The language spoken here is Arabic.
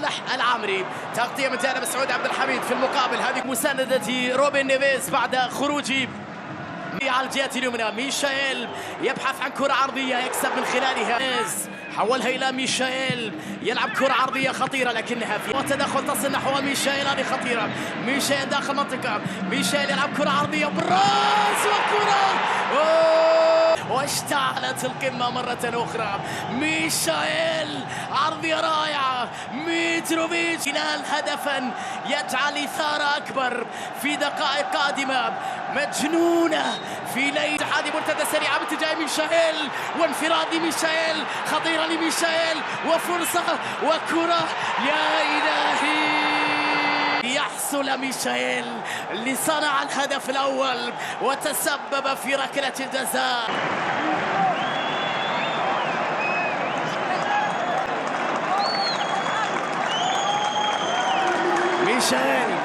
صالح العامري. تغطية من جانب سعود عبد الحميد. في المقابل هذه مساندة روبن نيفيز بعد خروجه على الجهة اليمنى. ميشائيل يبحث عن كرة عرضية يكسب من خلالها، حولها إلى ميشائيل يلعب كرة عرضية خطيرة لكنها في تدخل تصل نحو ميشائيل. هذه خطيرة. ميشائيل داخل المنطقة. ميشائيل يلعب كرة عرضية بالراس وكرة واشتعلت القمة مرة أخرى. ميشائيل عرضية رائعة. ميتروفيتش ينال هدفا يجعل إثارة أكبر في دقائق قادمة مجنونة في ليلة. اتحاد مرتدى سريعة باتجاه ميشائيل وانفراد ميشائيل خطيرة لميشائيل وفرصة وكرة. يا إلهي يحصل ميشائيل لصنع الهدف الأول وتسبب في ركلة الجزاء. ميشائيل